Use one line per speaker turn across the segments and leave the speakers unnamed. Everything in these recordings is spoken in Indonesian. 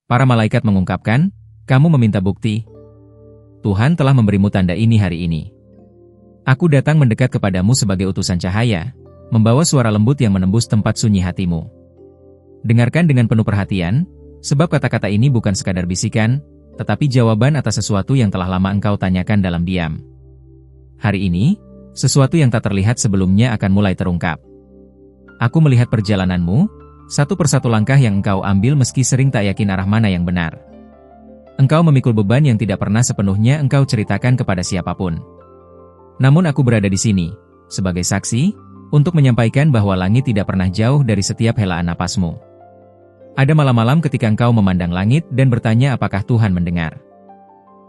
Para malaikat mengungkapkan, kamu meminta bukti. Tuhan telah memberimu tanda ini hari ini. Aku datang mendekat kepadamu sebagai utusan cahaya, membawa suara lembut yang menembus tempat sunyi hatimu. Dengarkan dengan penuh perhatian, sebab kata-kata ini bukan sekadar bisikan, tetapi jawaban atas sesuatu yang telah lama engkau tanyakan dalam diam. Hari ini, sesuatu yang tak terlihat sebelumnya akan mulai terungkap. Aku melihat perjalananmu, satu persatu langkah yang engkau ambil meski sering tak yakin arah mana yang benar. Engkau memikul beban yang tidak pernah sepenuhnya engkau ceritakan kepada siapapun. Namun aku berada di sini, sebagai saksi, untuk menyampaikan bahwa langit tidak pernah jauh dari setiap helaan napasmu. Ada malam-malam ketika engkau memandang langit dan bertanya apakah Tuhan mendengar.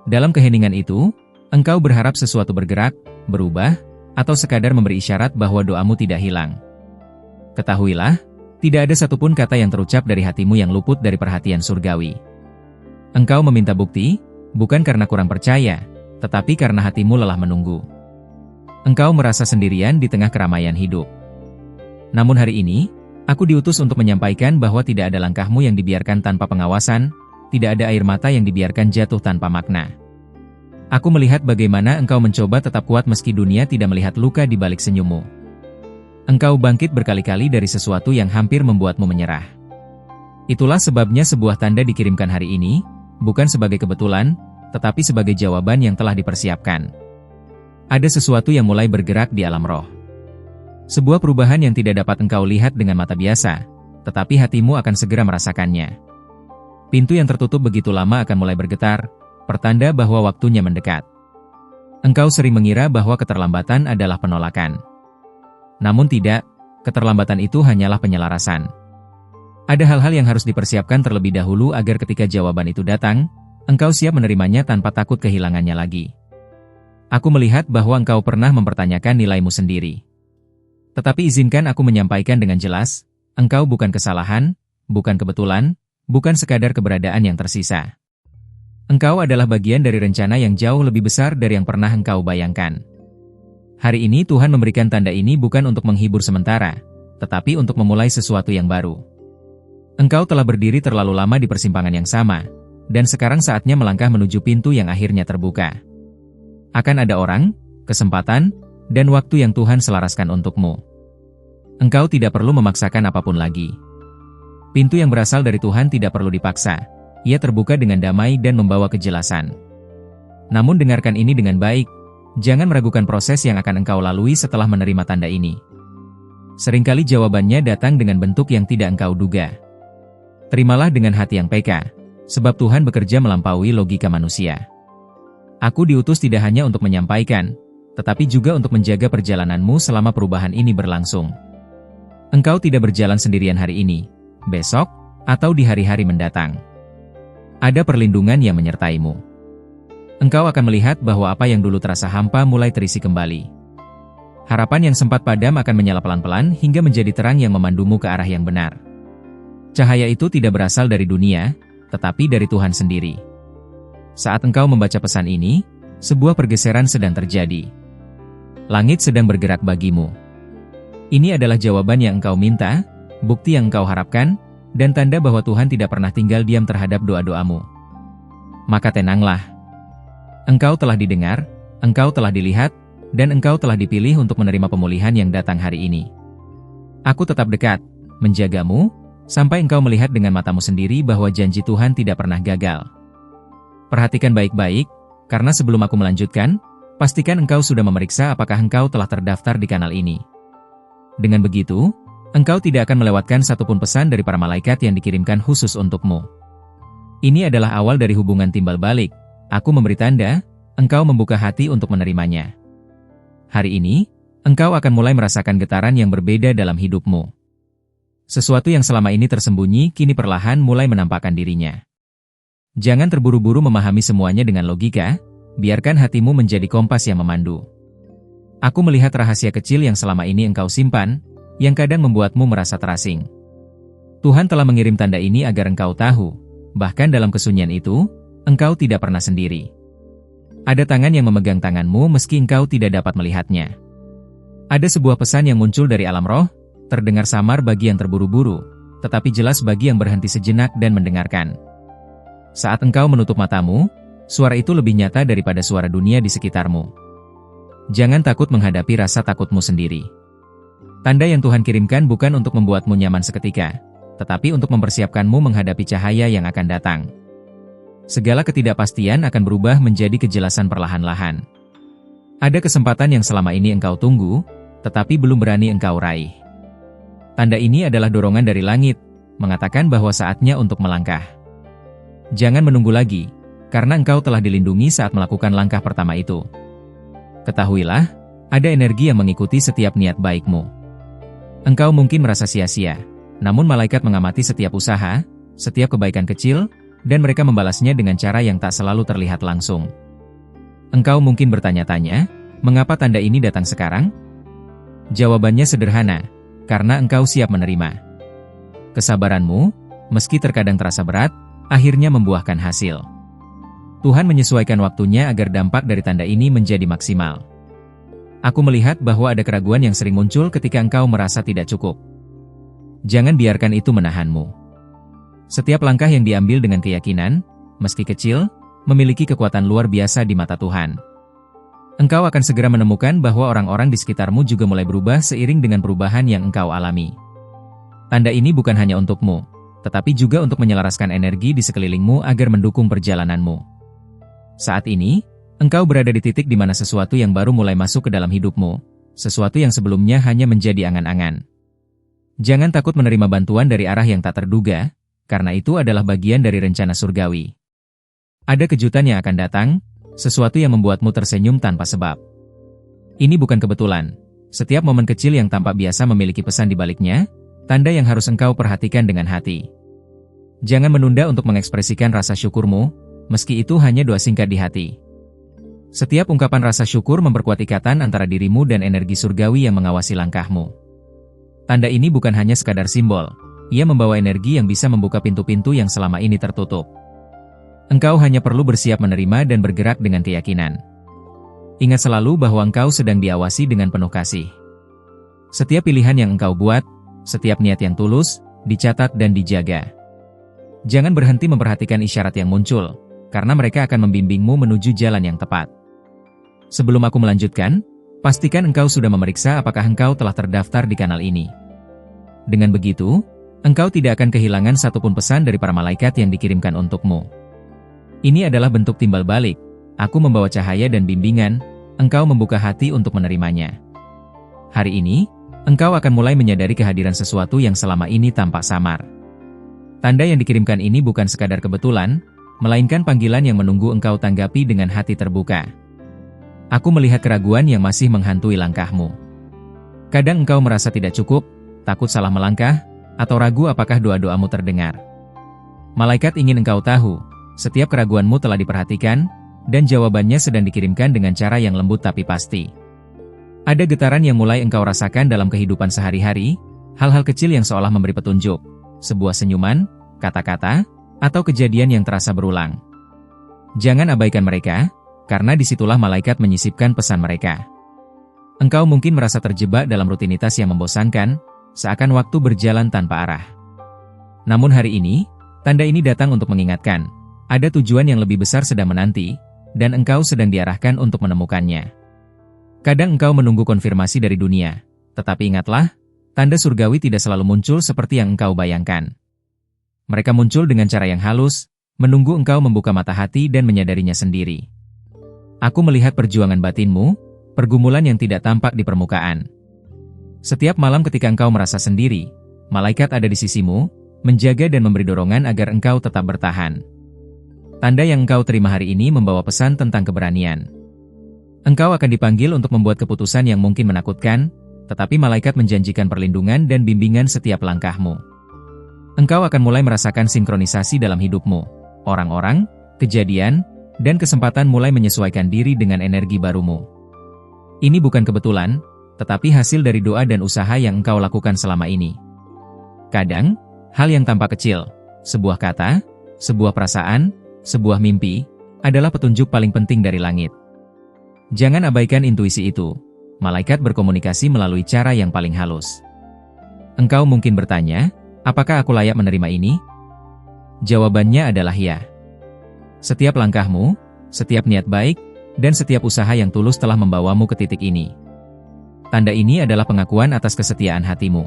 Dalam keheningan itu, engkau berharap sesuatu bergerak, berubah, atau sekadar memberi isyarat bahwa doamu tidak hilang. Ketahuilah, tidak ada satupun kata yang terucap dari hatimu yang luput dari perhatian surgawi. Engkau meminta bukti, bukan karena kurang percaya, tetapi karena hatimu lelah menunggu. Engkau merasa sendirian di tengah keramaian hidup. Namun hari ini, aku diutus untuk menyampaikan bahwa tidak ada langkahmu yang dibiarkan tanpa pengawasan, tidak ada air mata yang dibiarkan jatuh tanpa makna. Aku melihat bagaimana engkau mencoba tetap kuat meski dunia tidak melihat luka di balik senyummu. Engkau bangkit berkali-kali dari sesuatu yang hampir membuatmu menyerah. Itulah sebabnya sebuah tanda dikirimkan hari ini, bukan sebagai kebetulan, tetapi sebagai jawaban yang telah dipersiapkan. Ada sesuatu yang mulai bergerak di alam roh. Sebuah perubahan yang tidak dapat engkau lihat dengan mata biasa, tetapi hatimu akan segera merasakannya. Pintu yang tertutup begitu lama akan mulai bergetar, pertanda bahwa waktunya mendekat. Engkau sering mengira bahwa keterlambatan adalah penolakan. Namun tidak, keterlambatan itu hanyalah penyelarasan. Ada hal-hal yang harus dipersiapkan terlebih dahulu agar ketika jawaban itu datang, engkau siap menerimanya tanpa takut kehilangannya lagi. Aku melihat bahwa engkau pernah mempertanyakan nilaimu sendiri. Tetapi izinkan aku menyampaikan dengan jelas, engkau bukan kesalahan, bukan kebetulan, bukan sekadar keberadaan yang tersisa. Engkau adalah bagian dari rencana yang jauh lebih besar dari yang pernah engkau bayangkan. Hari ini Tuhan memberikan tanda ini bukan untuk menghibur sementara, tetapi untuk memulai sesuatu yang baru. Engkau telah berdiri terlalu lama di persimpangan yang sama, dan sekarang saatnya melangkah menuju pintu yang akhirnya terbuka. Akan ada orang, kesempatan, dan waktu yang Tuhan selaraskan untukmu. Engkau tidak perlu memaksakan apapun lagi. Pintu yang berasal dari Tuhan tidak perlu dipaksa. Ia terbuka dengan damai dan membawa kejelasan. Namun dengarkan ini dengan baik, jangan meragukan proses yang akan engkau lalui setelah menerima tanda ini. Seringkali jawabannya datang dengan bentuk yang tidak engkau duga. Terimalah dengan hati yang peka, sebab Tuhan bekerja melampaui logika manusia. Aku diutus tidak hanya untuk menyampaikan, tetapi juga untuk menjaga perjalananmu selama perubahan ini berlangsung. Engkau tidak berjalan sendirian hari ini, besok, atau di hari-hari mendatang. Ada perlindungan yang menyertaimu. Engkau akan melihat bahwa apa yang dulu terasa hampa mulai terisi kembali. Harapan yang sempat padam akan menyala pelan-pelan hingga menjadi terang yang memandumu ke arah yang benar. Cahaya itu tidak berasal dari dunia, tetapi dari Tuhan sendiri. Saat engkau membaca pesan ini, sebuah pergeseran sedang terjadi. Langit sedang bergerak bagimu. Ini adalah jawaban yang engkau minta, bukti yang engkau harapkan, dan tanda bahwa Tuhan tidak pernah tinggal diam terhadap doa-doamu. Maka tenanglah. Engkau telah didengar, engkau telah dilihat, dan engkau telah dipilih untuk menerima pemulihan yang datang hari ini. Aku tetap dekat, menjagamu, sampai engkau melihat dengan matamu sendiri bahwa janji Tuhan tidak pernah gagal. Perhatikan baik-baik, karena sebelum aku melanjutkan, pastikan engkau sudah memeriksa apakah engkau telah terdaftar di kanal ini. Dengan begitu, engkau tidak akan melewatkan satupun pesan dari para malaikat yang dikirimkan khusus untukmu. Ini adalah awal dari hubungan timbal balik. Aku memberi tanda, engkau membuka hati untuk menerimanya. Hari ini, engkau akan mulai merasakan getaran yang berbeda dalam hidupmu. Sesuatu yang selama ini tersembunyi kini perlahan mulai menampakkan dirinya. Jangan terburu-buru memahami semuanya dengan logika, biarkan hatimu menjadi kompas yang memandu. Aku melihat rahasia kecil yang selama ini engkau simpan, yang kadang membuatmu merasa terasing. Tuhan telah mengirim tanda ini agar engkau tahu, bahkan dalam kesunyian itu, engkau tidak pernah sendiri. Ada tangan yang memegang tanganmu meski engkau tidak dapat melihatnya. Ada sebuah pesan yang muncul dari alam roh, terdengar samar bagi yang terburu-buru, tetapi jelas bagi yang berhenti sejenak dan mendengarkan. Saat engkau menutup matamu, suara itu lebih nyata daripada suara dunia di sekitarmu. Jangan takut menghadapi rasa takutmu sendiri. Tanda yang Tuhan kirimkan bukan untuk membuatmu nyaman seketika, tetapi untuk mempersiapkanmu menghadapi cahaya yang akan datang. Segala ketidakpastian akan berubah menjadi kejelasan perlahan-lahan. Ada kesempatan yang selama ini engkau tunggu, tetapi belum berani engkau raih. Tanda ini adalah dorongan dari langit, mengatakan bahwa saatnya untuk melangkah. Jangan menunggu lagi, karena engkau telah dilindungi saat melakukan langkah pertama itu. Ketahuilah, ada energi yang mengikuti setiap niat baikmu. Engkau mungkin merasa sia-sia, namun malaikat mengamati setiap usaha, setiap kebaikan kecil, dan mereka membalasnya dengan cara yang tak selalu terlihat langsung. Engkau mungkin bertanya-tanya, mengapa tanda ini datang sekarang? Jawabannya sederhana, karena engkau siap menerima. Kesabaranmu, meski terkadang terasa berat, akhirnya membuahkan hasil. Tuhan menyesuaikan waktunya agar dampak dari tanda ini menjadi maksimal. Aku melihat bahwa ada keraguan yang sering muncul ketika engkau merasa tidak cukup. Jangan biarkan itu menahanmu. Setiap langkah yang diambil dengan keyakinan, meski kecil, memiliki kekuatan luar biasa di mata Tuhan. Engkau akan segera menemukan bahwa orang-orang di sekitarmu juga mulai berubah seiring dengan perubahan yang engkau alami. Tanda ini bukan hanya untukmu, tetapi juga untuk menyelaraskan energi di sekelilingmu agar mendukung perjalananmu. Saat ini, engkau berada di titik di mana sesuatu yang baru mulai masuk ke dalam hidupmu, sesuatu yang sebelumnya hanya menjadi angan-angan. Jangan takut menerima bantuan dari arah yang tak terduga, karena itu adalah bagian dari rencana surgawi. Ada kejutan yang akan datang, sesuatu yang membuatmu tersenyum tanpa sebab. Ini bukan kebetulan. Setiap momen kecil yang tampak biasa memiliki pesan di baliknya, tanda yang harus engkau perhatikan dengan hati. Jangan menunda untuk mengekspresikan rasa syukurmu, meski itu hanya doa singkat di hati. Setiap ungkapan rasa syukur memperkuat ikatan antara dirimu dan energi surgawi yang mengawasi langkahmu. Tanda ini bukan hanya sekadar simbol, ia membawa energi yang bisa membuka pintu-pintu yang selama ini tertutup. Engkau hanya perlu bersiap menerima dan bergerak dengan keyakinan. Ingat selalu bahwa engkau sedang diawasi dengan penuh kasih. Setiap pilihan yang engkau buat, setiap niat yang tulus, dicatat dan dijaga. Jangan berhenti memperhatikan isyarat yang muncul, karena mereka akan membimbingmu menuju jalan yang tepat. Sebelum aku melanjutkan, pastikan engkau sudah memeriksa apakah engkau telah terdaftar di kanal ini. Dengan begitu, engkau tidak akan kehilangan satupun pesan dari para malaikat yang dikirimkan untukmu. Ini adalah bentuk timbal balik, aku membawa cahaya dan bimbingan, engkau membuka hati untuk menerimanya. Hari ini, engkau akan mulai menyadari kehadiran sesuatu yang selama ini tampak samar. Tanda yang dikirimkan ini bukan sekadar kebetulan, melainkan panggilan yang menunggu engkau tanggapi dengan hati terbuka. Aku melihat keraguan yang masih menghantui langkahmu. Kadang engkau merasa tidak cukup, takut salah melangkah, atau ragu apakah doa-doamu terdengar. Malaikat ingin engkau tahu, setiap keraguanmu telah diperhatikan, dan jawabannya sedang dikirimkan dengan cara yang lembut tapi pasti. Ada getaran yang mulai engkau rasakan dalam kehidupan sehari-hari, hal-hal kecil yang seolah memberi petunjuk, sebuah senyuman, kata-kata, atau kejadian yang terasa berulang. Jangan abaikan mereka, karena disitulah malaikat menyisipkan pesan mereka. Engkau mungkin merasa terjebak dalam rutinitas yang membosankan, seakan waktu berjalan tanpa arah. Namun hari ini, tanda ini datang untuk mengingatkan, ada tujuan yang lebih besar sedang menanti, dan engkau sedang diarahkan untuk menemukannya. Kadang engkau menunggu konfirmasi dari dunia, tetapi ingatlah, tanda surgawi tidak selalu muncul seperti yang engkau bayangkan. Mereka muncul dengan cara yang halus, menunggu engkau membuka mata hati dan menyadarinya sendiri. Aku melihat perjuangan batinmu, pergumulan yang tidak tampak di permukaan. Setiap malam ketika engkau merasa sendiri, malaikat ada di sisimu, menjaga dan memberi dorongan agar engkau tetap bertahan. Tanda yang engkau terima hari ini membawa pesan tentang keberanian. Engkau akan dipanggil untuk membuat keputusan yang mungkin menakutkan, tetapi malaikat menjanjikan perlindungan dan bimbingan setiap langkahmu. Engkau akan mulai merasakan sinkronisasi dalam hidupmu. Orang-orang, kejadian, dan kesempatan mulai menyesuaikan diri dengan energi barumu. Ini bukan kebetulan, tetapi hasil dari doa dan usaha yang engkau lakukan selama ini. Kadang, hal yang tampak kecil, sebuah kata, sebuah perasaan, sebuah mimpi, adalah petunjuk paling penting dari langit. Jangan abaikan intuisi itu. Malaikat berkomunikasi melalui cara yang paling halus. Engkau mungkin bertanya, apakah aku layak menerima ini? Jawabannya adalah ya. Setiap langkahmu, setiap niat baik, dan setiap usaha yang tulus telah membawamu ke titik ini. Tanda ini adalah pengakuan atas kesetiaan hatimu.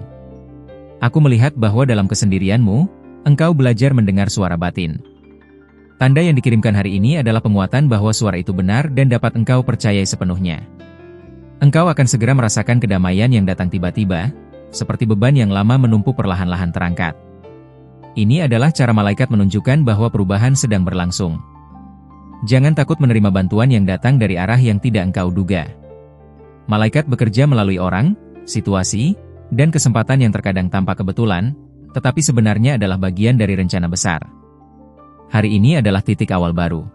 Aku melihat bahwa dalam kesendirianmu, engkau belajar mendengar suara batin. Tanda yang dikirimkan hari ini adalah penguatan bahwa suara itu benar dan dapat engkau percayai sepenuhnya. Engkau akan segera merasakan kedamaian yang datang tiba-tiba, seperti beban yang lama menumpuk perlahan-lahan terangkat. Ini adalah cara malaikat menunjukkan bahwa perubahan sedang berlangsung. Jangan takut menerima bantuan yang datang dari arah yang tidak engkau duga. Malaikat bekerja melalui orang, situasi, dan kesempatan yang terkadang tampak kebetulan, tetapi sebenarnya adalah bagian dari rencana besar. Hari ini adalah titik awal baru.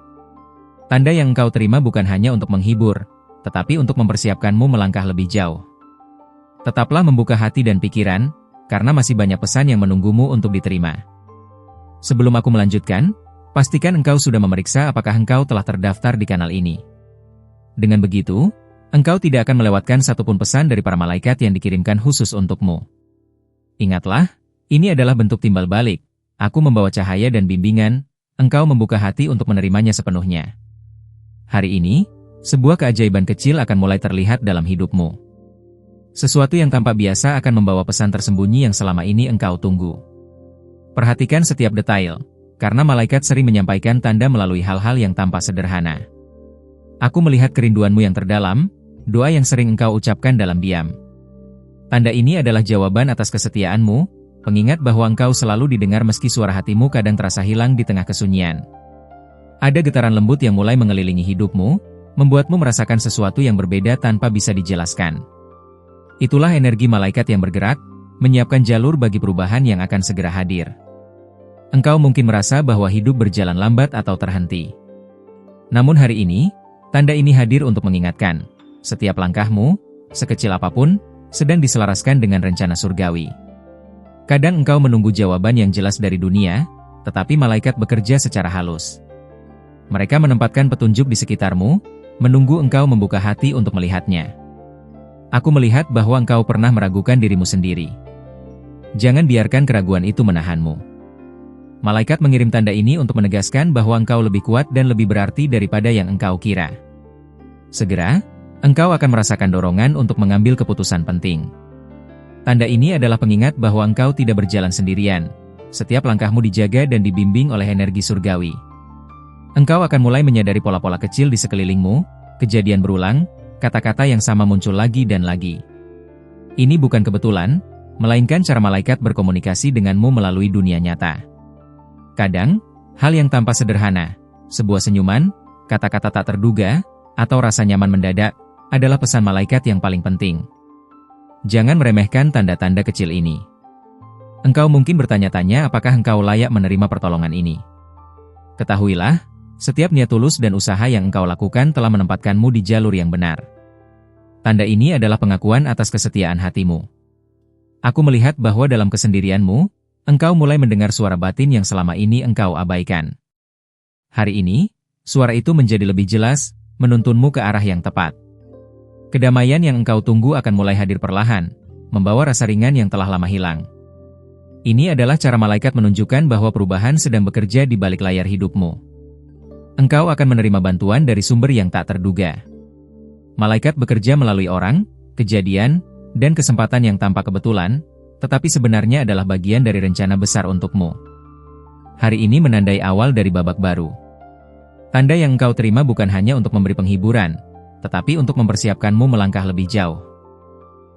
Tanda yang engkau terima bukan hanya untuk menghibur, tetapi untuk mempersiapkanmu melangkah lebih jauh. Tetaplah membuka hati dan pikiran, karena masih banyak pesan yang menunggumu untuk diterima. Sebelum aku melanjutkan, pastikan engkau sudah memeriksa apakah engkau telah terdaftar di kanal ini. Dengan begitu, engkau tidak akan melewatkan satupun pesan dari para malaikat yang dikirimkan khusus untukmu. Ingatlah, ini adalah bentuk timbal balik. Aku membawa cahaya dan bimbingan, engkau membuka hati untuk menerimanya sepenuhnya. Hari ini, sebuah keajaiban kecil akan mulai terlihat dalam hidupmu. Sesuatu yang tampak biasa akan membawa pesan tersembunyi yang selama ini engkau tunggu. Perhatikan setiap detail, karena malaikat sering menyampaikan tanda melalui hal-hal yang tampak sederhana. Aku melihat kerinduanmu yang terdalam, doa yang sering engkau ucapkan dalam diam. Tanda ini adalah jawaban atas kesetiaanmu, pengingat bahwa engkau selalu didengar meski suara hatimu kadang terasa hilang di tengah kesunyian. Ada getaran lembut yang mulai mengelilingi hidupmu, membuatmu merasakan sesuatu yang berbeda tanpa bisa dijelaskan. Itulah energi malaikat yang bergerak, menyiapkan jalur bagi perubahan yang akan segera hadir. Engkau mungkin merasa bahwa hidup berjalan lambat atau terhenti. Namun hari ini, tanda ini hadir untuk mengingatkan, setiap langkahmu, sekecil apapun, sedang diselaraskan dengan rencana surgawi. Kadang engkau menunggu jawaban yang jelas dari dunia, tetapi malaikat bekerja secara halus. Mereka menempatkan petunjuk di sekitarmu, menunggu engkau membuka hati untuk melihatnya. Aku melihat bahwa engkau pernah meragukan dirimu sendiri. Jangan biarkan keraguan itu menahanmu. Malaikat mengirim tanda ini untuk menegaskan bahwa engkau lebih kuat dan lebih berarti daripada yang engkau kira. Segera, engkau akan merasakan dorongan untuk mengambil keputusan penting. Tanda ini adalah pengingat bahwa engkau tidak berjalan sendirian. Setiap langkahmu dijaga dan dibimbing oleh energi surgawi. Engkau akan mulai menyadari pola-pola kecil di sekelilingmu, kejadian berulang, kata-kata yang sama muncul lagi dan lagi. Ini bukan kebetulan, melainkan cara malaikat berkomunikasi denganmu melalui dunia nyata. Kadang, hal yang tampak sederhana, sebuah senyuman, kata-kata tak terduga, atau rasa nyaman mendadak, adalah pesan malaikat yang paling penting. Jangan meremehkan tanda-tanda kecil ini. Engkau mungkin bertanya-tanya apakah engkau layak menerima pertolongan ini. Ketahuilah, setiap niat tulus dan usaha yang engkau lakukan telah menempatkanmu di jalur yang benar. Tanda ini adalah pengakuan atas kesetiaan hatimu. Aku melihat bahwa dalam kesendirianmu, engkau mulai mendengar suara batin yang selama ini engkau abaikan. Hari ini, suara itu menjadi lebih jelas, menuntunmu ke arah yang tepat. Kedamaian yang engkau tunggu akan mulai hadir perlahan, membawa rasa ringan yang telah lama hilang. Ini adalah cara malaikat menunjukkan bahwa perubahan sedang bekerja di balik layar hidupmu. Engkau akan menerima bantuan dari sumber yang tak terduga. Malaikat bekerja melalui orang, kejadian, dan kesempatan yang tampak kebetulan, tetapi sebenarnya adalah bagian dari rencana besar untukmu. Hari ini menandai awal dari babak baru. Tanda yang engkau terima bukan hanya untuk memberi penghiburan, tetapi untuk mempersiapkanmu melangkah lebih jauh.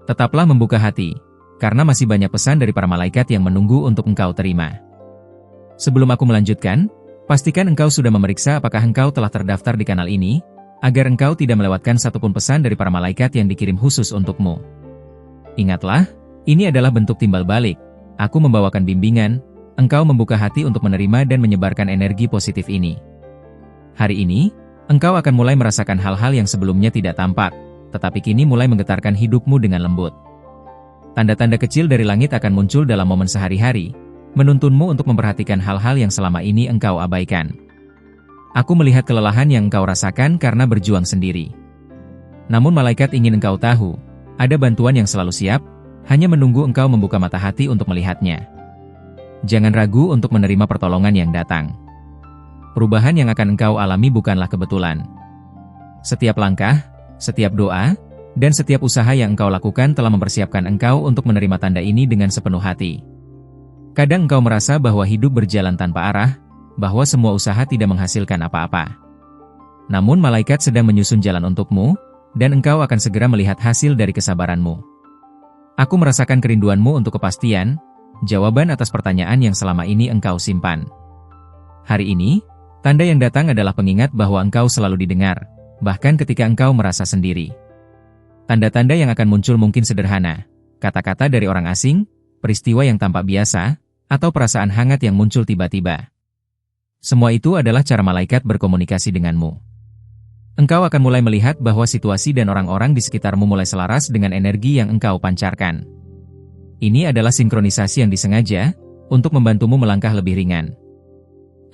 Tetaplah membuka hati, karena masih banyak pesan dari para malaikat yang menunggu untuk engkau terima. Sebelum aku melanjutkan, pastikan engkau sudah memeriksa apakah engkau telah terdaftar di kanal ini, agar engkau tidak melewatkan satupun pesan dari para malaikat yang dikirim khusus untukmu. Ingatlah, ini adalah bentuk timbal balik. Aku membawakan bimbingan, engkau membuka hati untuk menerima dan menyebarkan energi positif ini. Hari ini, engkau akan mulai merasakan hal-hal yang sebelumnya tidak tampak, tetapi kini mulai menggetarkan hidupmu dengan lembut. Tanda-tanda kecil dari langit akan muncul dalam momen sehari-hari, menuntunmu untuk memperhatikan hal-hal yang selama ini engkau abaikan. Aku melihat kelelahan yang engkau rasakan karena berjuang sendiri. Namun malaikat ingin engkau tahu, ada bantuan yang selalu siap, hanya menunggu engkau membuka mata hati untuk melihatnya. Jangan ragu untuk menerima pertolongan yang datang. Perubahan yang akan engkau alami bukanlah kebetulan. Setiap langkah, setiap doa, dan setiap usaha yang engkau lakukan telah mempersiapkan engkau untuk menerima tanda ini dengan sepenuh hati. Kadang engkau merasa bahwa hidup berjalan tanpa arah, bahwa semua usaha tidak menghasilkan apa-apa. Namun malaikat sedang menyusun jalan untukmu, dan engkau akan segera melihat hasil dari kesabaranmu. Aku merasakan kerinduanmu untuk kepastian, jawaban atas pertanyaan yang selama ini engkau simpan. Hari ini, tanda yang datang adalah pengingat bahwa engkau selalu didengar, bahkan ketika engkau merasa sendiri. Tanda-tanda yang akan muncul mungkin sederhana, kata-kata dari orang asing, peristiwa yang tampak biasa, atau perasaan hangat yang muncul tiba-tiba. Semua itu adalah cara malaikat berkomunikasi denganmu. Engkau akan mulai melihat bahwa situasi dan orang-orang di sekitarmu mulai selaras dengan energi yang engkau pancarkan. Ini adalah sinkronisasi yang disengaja, untuk membantumu melangkah lebih ringan.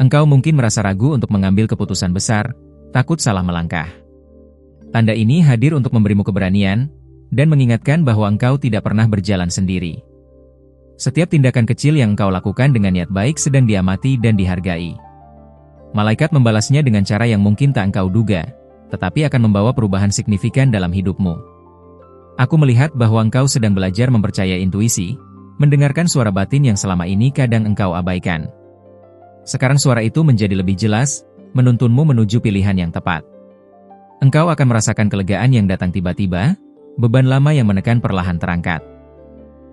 Engkau mungkin merasa ragu untuk mengambil keputusan besar, takut salah melangkah. Tanda ini hadir untuk memberimu keberanian, dan mengingatkan bahwa engkau tidak pernah berjalan sendiri. Setiap tindakan kecil yang engkau lakukan dengan niat baik sedang diamati dan dihargai. Malaikat membalasnya dengan cara yang mungkin tak engkau duga, tetapi akan membawa perubahan signifikan dalam hidupmu. Aku melihat bahwa engkau sedang belajar mempercayai intuisi, mendengarkan suara batin yang selama ini kadang engkau abaikan. Sekarang suara itu menjadi lebih jelas, menuntunmu menuju pilihan yang tepat. Engkau akan merasakan kelegaan yang datang tiba-tiba, beban lama yang menekan perlahan terangkat.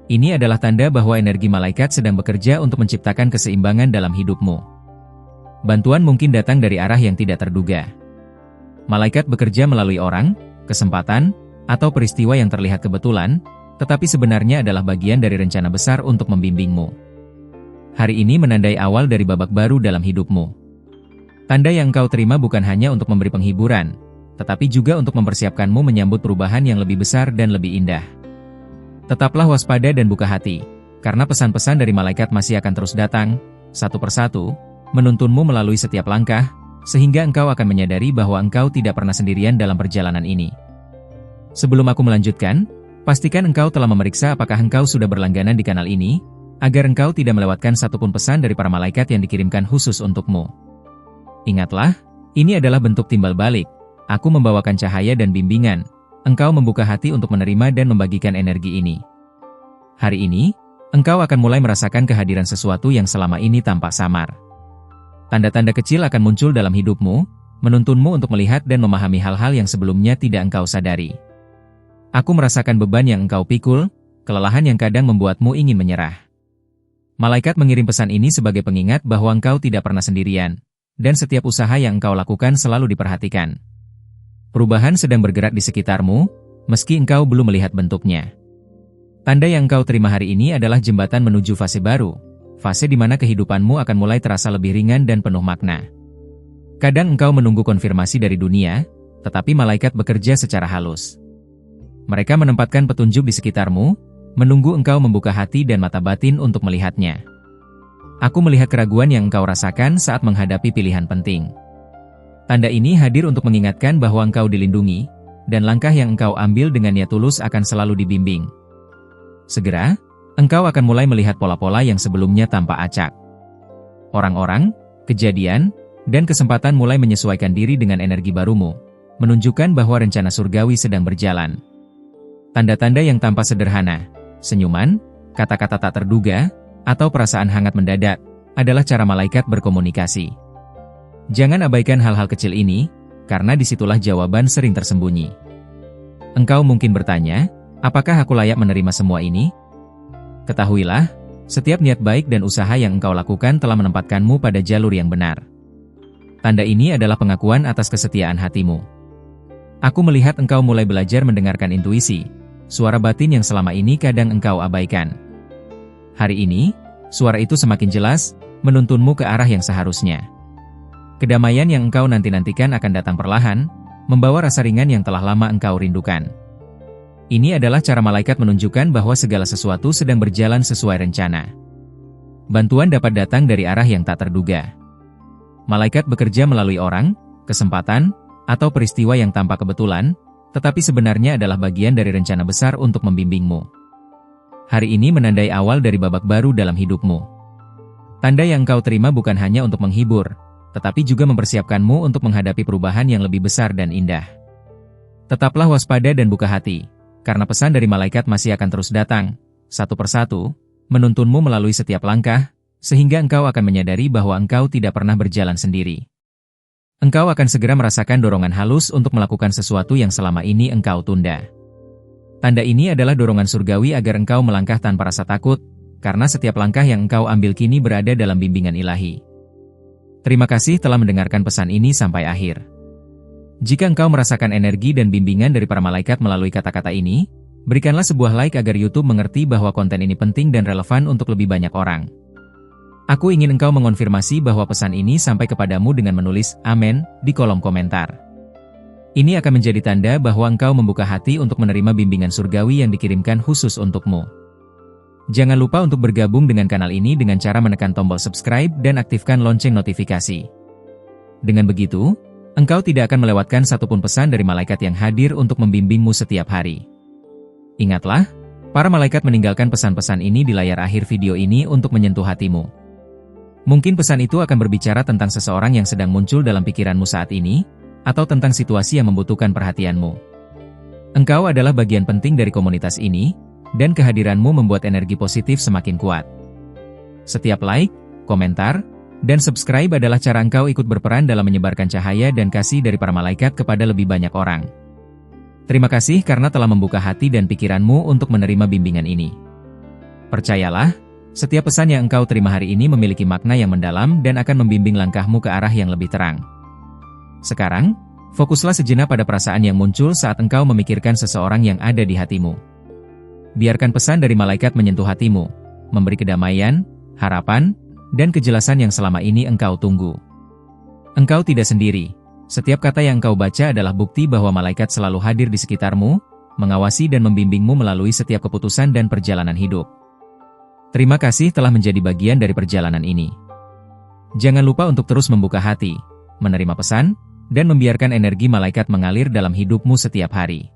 Ini adalah tanda bahwa energi malaikat sedang bekerja untuk menciptakan keseimbangan dalam hidupmu. Bantuan mungkin datang dari arah yang tidak terduga. Malaikat bekerja melalui orang, kesempatan, atau peristiwa yang terlihat kebetulan, tetapi sebenarnya adalah bagian dari rencana besar untuk membimbingmu. Hari ini menandai awal dari babak baru dalam hidupmu. Tanda yang engkau terima bukan hanya untuk memberi penghiburan, tetapi juga untuk mempersiapkanmu menyambut perubahan yang lebih besar dan lebih indah. Tetaplah waspada dan buka hati, karena pesan-pesan dari malaikat masih akan terus datang, satu persatu, menuntunmu melalui setiap langkah, sehingga engkau akan menyadari bahwa engkau tidak pernah sendirian dalam perjalanan ini. Sebelum aku melanjutkan, pastikan engkau telah memeriksa apakah engkau sudah berlangganan di kanal ini, agar engkau tidak melewatkan satupun pesan dari para malaikat yang dikirimkan khusus untukmu. Ingatlah, ini adalah bentuk timbal balik. Aku membawakan cahaya dan bimbingan, engkau membuka hati untuk menerima dan membagikan energi ini. Hari ini, engkau akan mulai merasakan kehadiran sesuatu yang selama ini tampak samar. Tanda-tanda kecil akan muncul dalam hidupmu, menuntunmu untuk melihat dan memahami hal-hal yang sebelumnya tidak engkau sadari. Aku merasakan beban yang engkau pikul, kelelahan yang kadang membuatmu ingin menyerah. Malaikat mengirim pesan ini sebagai pengingat bahwa engkau tidak pernah sendirian, dan setiap usaha yang engkau lakukan selalu diperhatikan. Perubahan sedang bergerak di sekitarmu, meski engkau belum melihat bentuknya. Tanda yang engkau terima hari ini adalah jembatan menuju fase baru, fase di mana kehidupanmu akan mulai terasa lebih ringan dan penuh makna. Kadang engkau menunggu konfirmasi dari dunia, tetapi malaikat bekerja secara halus. Mereka menempatkan petunjuk di sekitarmu, menunggu engkau membuka hati dan mata batin untuk melihatnya. Aku melihat keraguan yang engkau rasakan saat menghadapi pilihan penting. Tanda ini hadir untuk mengingatkan bahwa engkau dilindungi, dan langkah yang engkau ambil dengan niat tulus akan selalu dibimbing. Segera, engkau akan mulai melihat pola-pola yang sebelumnya tampak acak. Orang-orang, kejadian, dan kesempatan mulai menyesuaikan diri dengan energi barumu, menunjukkan bahwa rencana surgawi sedang berjalan. Tanda-tanda yang tampak sederhana, senyuman, kata-kata tak terduga, atau perasaan hangat mendadak, adalah cara malaikat berkomunikasi. Jangan abaikan hal-hal kecil ini, karena disitulah jawaban sering tersembunyi. Engkau mungkin bertanya, apakah aku layak menerima semua ini? Ketahuilah, setiap niat baik dan usaha yang engkau lakukan telah menempatkanmu pada jalur yang benar. Tanda ini adalah pengakuan atas kesetiaan hatimu. Aku melihat engkau mulai belajar mendengarkan intuisi, suara batin yang selama ini kadang engkau abaikan. Hari ini, suara itu semakin jelas, menuntunmu ke arah yang seharusnya. Kedamaian yang engkau nanti-nantikan akan datang perlahan, membawa rasa ringan yang telah lama engkau rindukan. Ini adalah cara malaikat menunjukkan bahwa segala sesuatu sedang berjalan sesuai rencana. Bantuan dapat datang dari arah yang tak terduga. Malaikat bekerja melalui orang, kesempatan, atau peristiwa yang tampak kebetulan, tetapi sebenarnya adalah bagian dari rencana besar untuk membimbingmu. Hari ini menandai awal dari babak baru dalam hidupmu. Tanda yang engkau terima bukan hanya untuk menghibur, tetapi juga mempersiapkanmu untuk menghadapi perubahan yang lebih besar dan indah. Tetaplah waspada dan buka hati, karena pesan dari malaikat masih akan terus datang, satu persatu, menuntunmu melalui setiap langkah, sehingga engkau akan menyadari bahwa engkau tidak pernah berjalan sendiri. Engkau akan segera merasakan dorongan halus untuk melakukan sesuatu yang selama ini engkau tunda. Tanda ini adalah dorongan surgawi agar engkau melangkah tanpa rasa takut, karena setiap langkah yang engkau ambil kini berada dalam bimbingan ilahi. Terima kasih telah mendengarkan pesan ini sampai akhir. Jika engkau merasakan energi dan bimbingan dari para malaikat melalui kata-kata ini, berikanlah sebuah like agar YouTube mengerti bahwa konten ini penting dan relevan untuk lebih banyak orang. Aku ingin engkau mengonfirmasi bahwa pesan ini sampai kepadamu dengan menulis "Amin" di kolom komentar. Ini akan menjadi tanda bahwa engkau membuka hati untuk menerima bimbingan surgawi yang dikirimkan khusus untukmu. Jangan lupa untuk bergabung dengan kanal ini dengan cara menekan tombol subscribe dan aktifkan lonceng notifikasi. Dengan begitu, engkau tidak akan melewatkan satupun pesan dari malaikat yang hadir untuk membimbingmu setiap hari. Ingatlah, para malaikat meninggalkan pesan-pesan ini di layar akhir video ini untuk menyentuh hatimu. Mungkin pesan itu akan berbicara tentang seseorang yang sedang muncul dalam pikiranmu saat ini, atau tentang situasi yang membutuhkan perhatianmu. Engkau adalah bagian penting dari komunitas ini, dan kehadiranmu membuat energi positif semakin kuat. Setiap like, komentar, dan subscribe adalah cara engkau ikut berperan dalam menyebarkan cahaya dan kasih dari para malaikat kepada lebih banyak orang. Terima kasih karena telah membuka hati dan pikiranmu untuk menerima bimbingan ini. Percayalah, setiap pesan yang engkau terima hari ini memiliki makna yang mendalam dan akan membimbing langkahmu ke arah yang lebih terang. Sekarang, fokuslah sejenak pada perasaan yang muncul saat engkau memikirkan seseorang yang ada di hatimu. Biarkan pesan dari malaikat menyentuh hatimu, memberi kedamaian, harapan, dan kejelasan yang selama ini engkau tunggu. Engkau tidak sendiri. Setiap kata yang engkau baca adalah bukti bahwa malaikat selalu hadir di sekitarmu, mengawasi dan membimbingmu melalui setiap keputusan dan perjalanan hidup. Terima kasih telah menjadi bagian dari perjalanan ini. Jangan lupa untuk terus membuka hati, menerima pesan, dan membiarkan energi malaikat mengalir dalam hidupmu setiap hari.